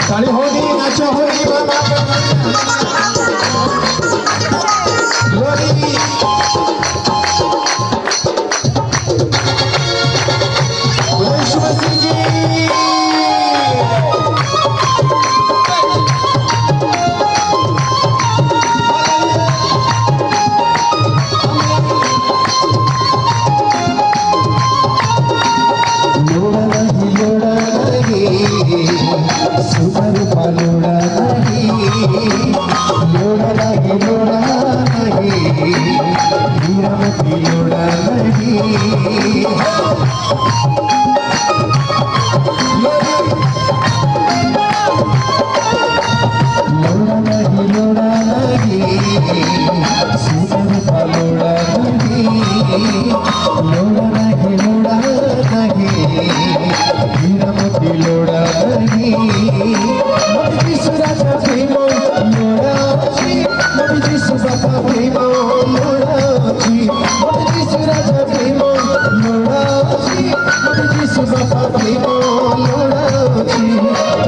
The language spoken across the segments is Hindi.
ताली होली नाच होली बाबा होली शिवजी जी सुंदर पालोड़ा नहीं लोड़ा लगे लोड़ा नहीं हीरा मती लोड़ा नहीं लोड़ा नहीं लोड़ा नहीं सुंदर पालोड़ा नहीं लोड़ा नहीं लोड़ा नहीं हीरा मती लोड़ा नहीं Mati suraja primo lorachi, mati subapa primo lorachi, mati suraja primo lorachi, mati subapa primo lorachi,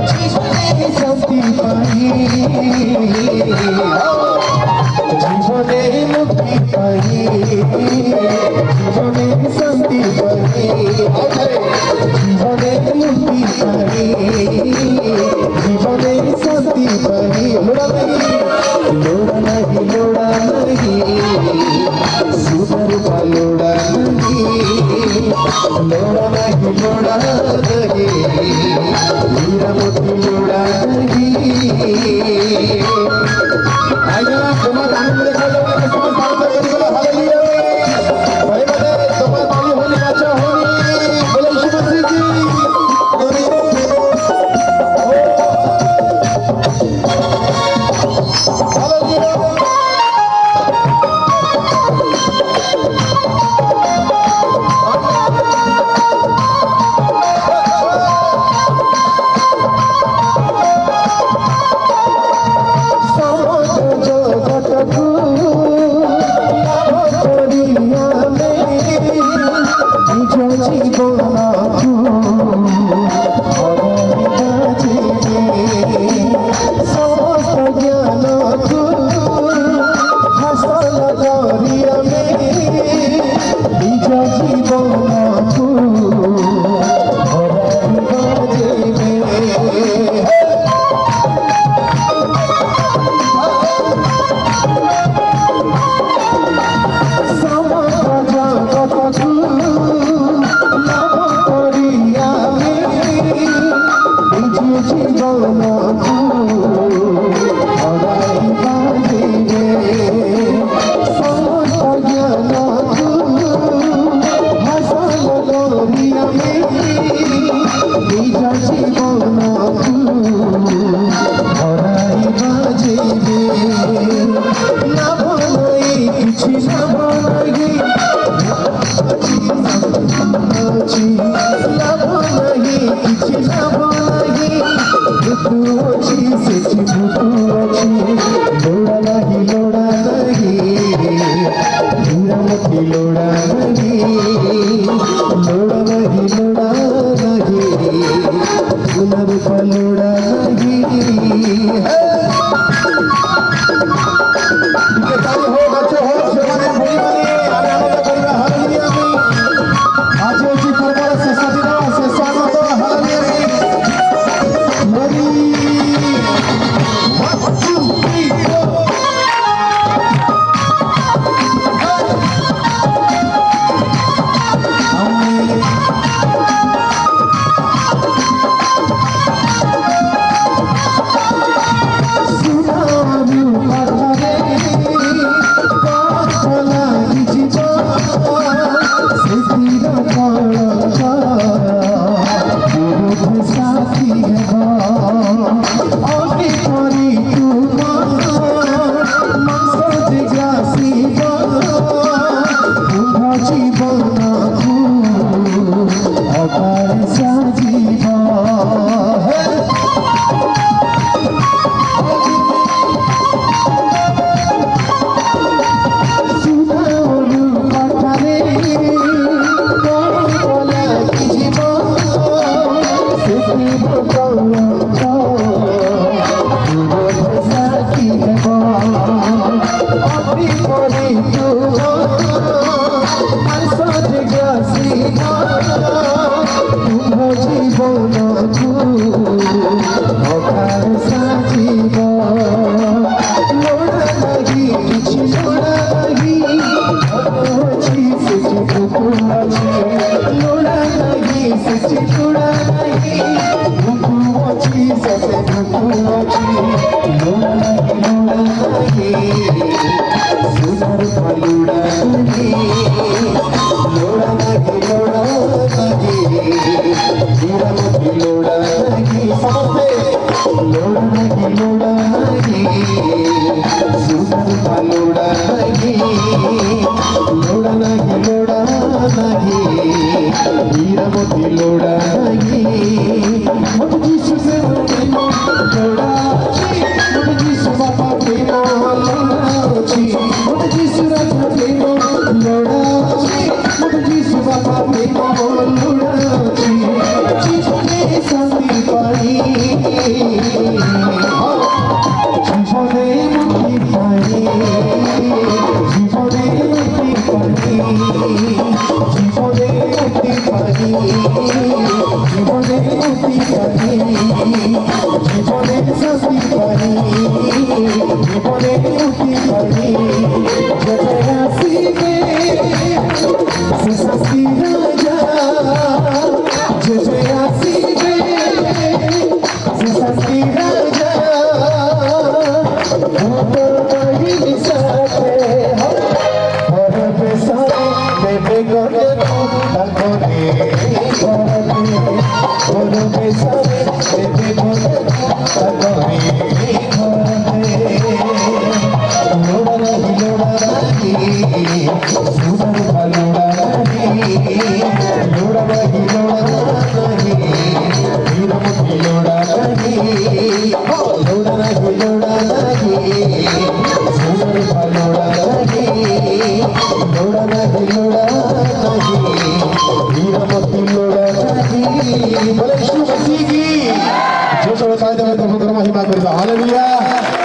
jivane santi pai, jivane mukti pai, jivane santi pai, jivane mukti pai. जीवने शांति पाई लोड़ा नहीं सुंदर पालोड़ा नहीं लोड़ा नहीं हीरा मोती लोड़ा नहीं आइए तुम्हारा आनंद देखा लोगे तो समझ पाओगे करीब हालेलुया भाई बड़े तुम्हारा ताली होली नाचा होली बोले शिवजी जी महिमा करेगा हालेलुया।